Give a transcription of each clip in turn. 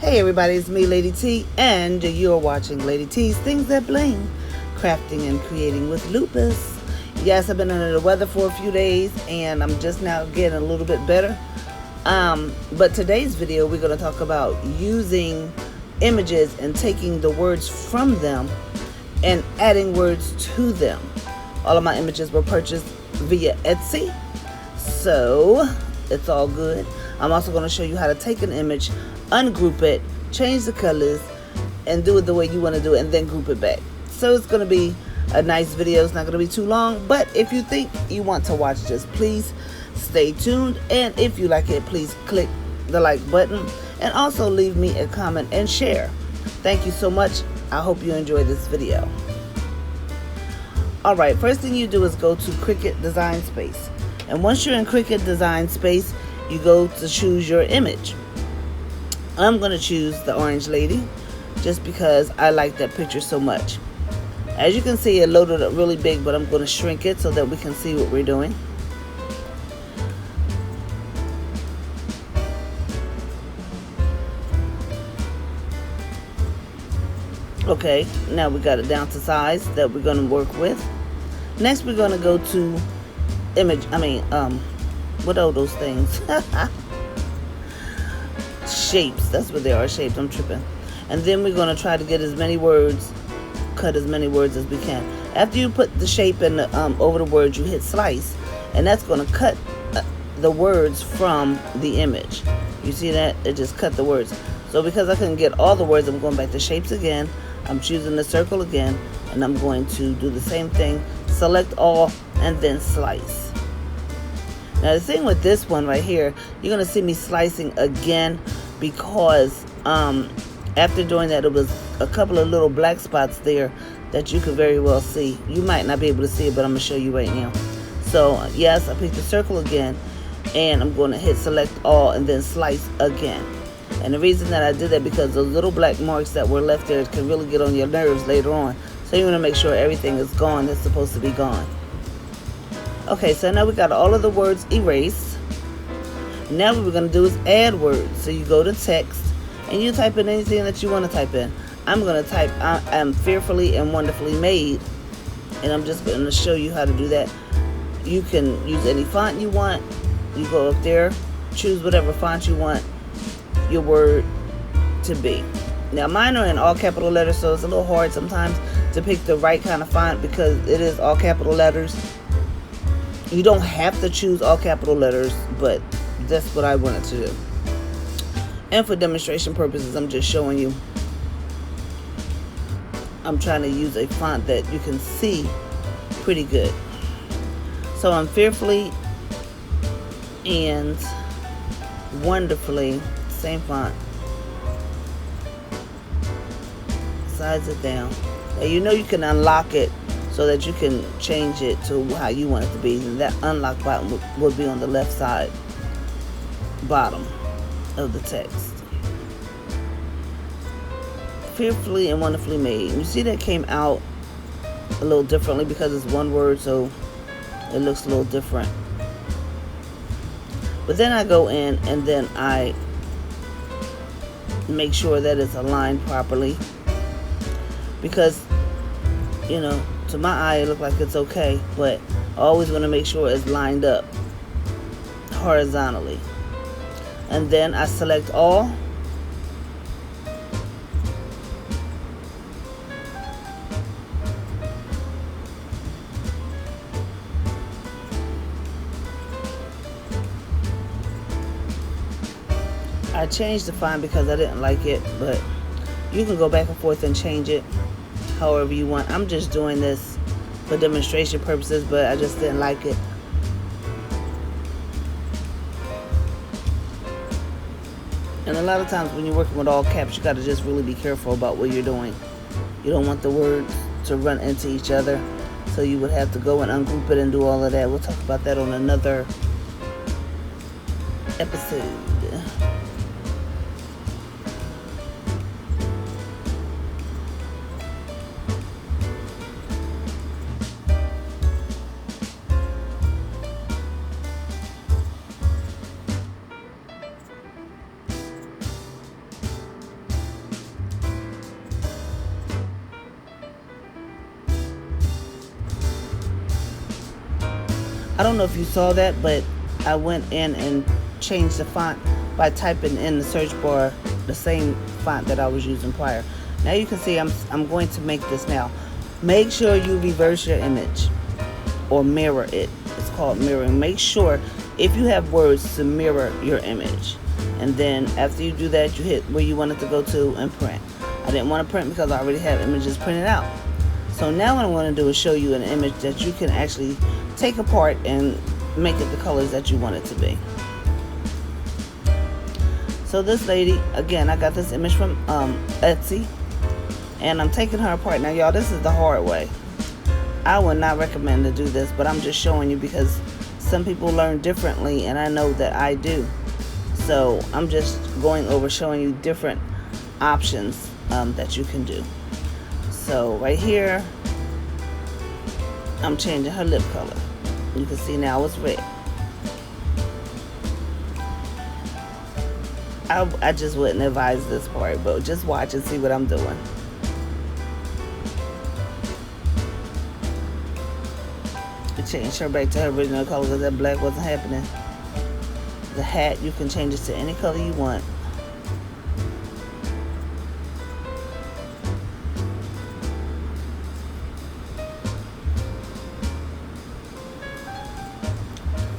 Hey everybody, it's me, Lady T, and you're watching Lady T's Things That Bling, crafting and creating with lupus. Yes, I've been under the weather for a few days, and I'm just now getting a little bit better. But today's video, we're going to talk about using images and taking the words from them and adding words to them. All of my images were purchased via Etsy, so it's all good. I'm also going to show you how to take an image, ungroup it, change the colors, and do it the way you want to do it, and then group it back. So it's going to be a nice video. It's not going to be too long, but if you think you want to watch this, please stay tuned. And if you like it, please click the like button and also leave me a comment and share. Thank you so much. I hope you enjoy this video. Alright, first thing you do is go to Cricut Design Space. And once you're in Cricut Design Space, you go to choose your image. I'm going to choose the orange lady just because I like that picture so much. As you can see, it loaded up really big, but I'm going to shrink it so that we can see what we're doing. Okay, now we got it down to size that we're going to work with. Next, we're going to go to what are those things? Shapes. That's what they are, shapes. I'm tripping. And then we're going to try to get as many words, cut as many words as we can. After you put the shape in over the words, you hit slice, and that's going to cut the words from the image. You see that? It just cut the words. So because I couldn't get all the words, I'm going back to shapes again. I'm choosing the circle again, and I'm going to do the same thing. Select all, and then slice. Now the thing with this one right here, you're going to see me slicing again because after doing that, it was a couple of little black spots there that you could very well see. You might not be able to see it, but I'm going to show you right now. So yes, I picked the circle again, and I'm going to hit select all and then slice again. And the reason that I did that because those little black marks that were left there can really get on your nerves later on. So you want to make sure everything is gone that's supposed to be gone. Okay, so now we got all of the words erased. Now what we're going to do is add words. So you go to text and you type in anything that you want to type in. I'm going to type I am fearfully and wonderfully made. And I'm just going to show you how to do that. You can use any font you want. You go up there, choose whatever font you want your word to be. Now mine are in all capital letters, so it's a little hard sometimes to pick the right kind of font because it is all capital letters. You don't have to choose all capital letters, but that's what I wanted to do. And for demonstration purposes, I'm just showing you. I'm trying to use a font that you can see pretty good. So I'm fearfully and wonderfully, same font. Size it down. Now you know you can unlock it so that you can change it to how you want it to be. And that unlock button would be on the left side bottom of the text. Fearfully and wonderfully made. You see that came out a little differently because it's one word, so it looks a little different. But then I go in and then I make sure that it's aligned properly because, you know, to my eye it looks like it's okay, but I always want to make sure it's lined up horizontally. And then I select all. I changed the font because I didn't like it, but you can go back and forth and change it however you want. I'm just doing this for demonstration purposes, but I just didn't like it. And a lot of times when you're working with all caps, you got to just really be careful about what you're doing. You don't want the words to run into each other, so you would have to go and ungroup it and do all of that. We'll talk about that on another episode. I don't know if you saw that, but I went in and changed the font by typing in the search bar the same font that I was using prior. Now you can see I'm going to make this now. Make sure you reverse your image or mirror it. It's called mirroring. Make sure if you have words to mirror your image. And then after you do that, you hit where you want it to go to and print. I didn't want to print because I already have images printed out. So now what I want to do is show you an image that you can actually take apart and make it the colors that you want it to be. So this lady, again, I got this image from Etsy, and I'm taking her apart. Now y'all, this is the hard way. I would not recommend to do this, but I'm just showing you because some people learn differently, and I know that I do. So I'm just going over showing you different options that you can do. So right here, I'm changing her lip color. You can see now it's red. I just wouldn't advise this part, but just watch and see what I'm doing. Change her back to her original color because that black wasn't happening. The hat, you can change it to any color you want.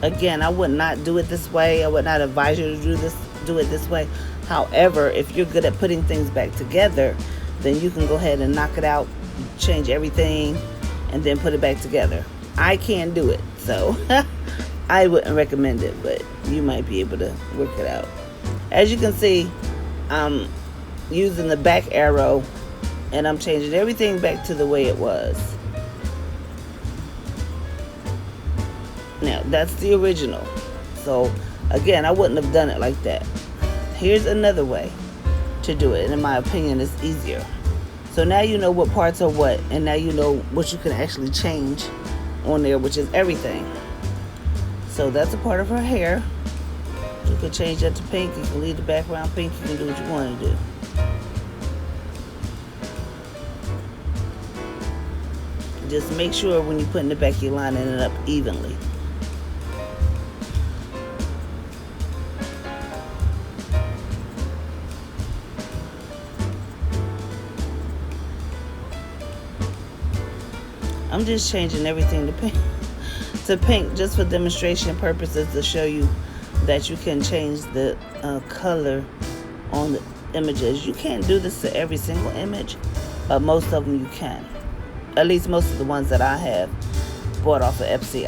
Again, I would not do it this way. I would not advise you to do it this way. However, if you're good at putting things back together, then you can go ahead and knock it out, change everything, and then put it back together. I can't do it, so I wouldn't recommend it, but you might be able to work it out. As you can see, I'm using the back arrow, and I'm changing everything back to the way it was. Now, that's the original. So, again, I wouldn't have done it like that. Here's another way to do it, and in my opinion, it's easier. So now you know what parts are what, and now you know what you can actually change on there, which is everything. So that's a part of her hair. You can change that to pink. You can leave the background pink. You can do what you want to do. Just make sure when you put in the back, you're lining it up evenly. I'm just changing everything to pink just for demonstration purposes, to show you that you can change the color on the images. You can't do this to every single image, but most of them you can. At least most of the ones that I have bought off of Etsy,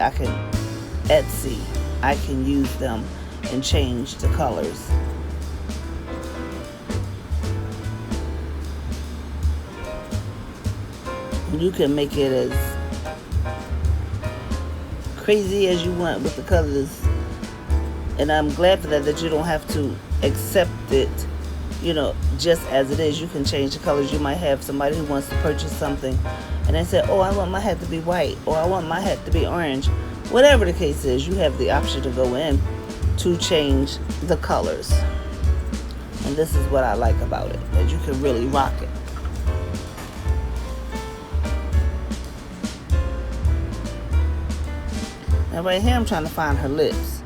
I can use them and change the colors. You can make it as crazy as you want with the colors, and I'm glad for that you don't have to accept it, just as it is. You can change the colors. You might have somebody who wants to purchase something and they say, oh, I want my hat to be white, or I want my hat to be orange. Whatever the case is, you have the option to go in to change the colors. And this is what I like about it, that you can really rock it. Now right here I'm trying to find her lips,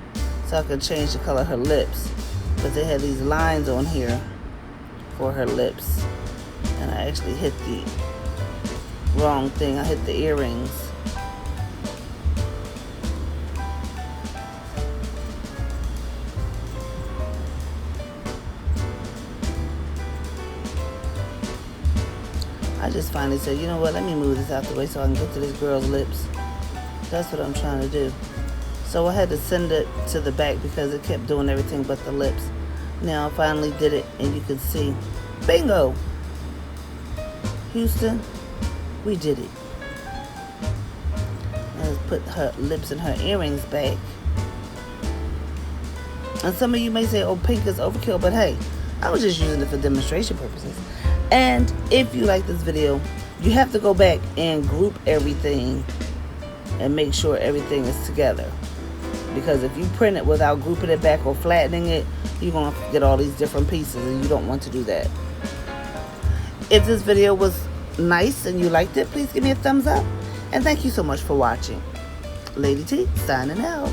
so I can change the color of her lips, but they had these lines on here for her lips, and I actually hit the wrong thing. I hit the earrings. I just finally said, you know what, let me move this out the way so I can get to this girl's lips. That's what I'm trying to do. So I had to send it to the back because it kept doing everything but the lips. Now I finally did it, and you can see, bingo! Houston, we did it. Let's put her lips and her earrings back. And some of you may say, oh, pink is overkill, but hey, I was just using it for demonstration purposes. And if you like this video, you have to go back and group everything and make sure everything is together. Because if you print it without grouping it back or flattening it, you're going to get all these different pieces, and you don't want to do that. If this video was nice and you liked it, please give me a thumbs up. And thank you so much for watching. Lady T signing out.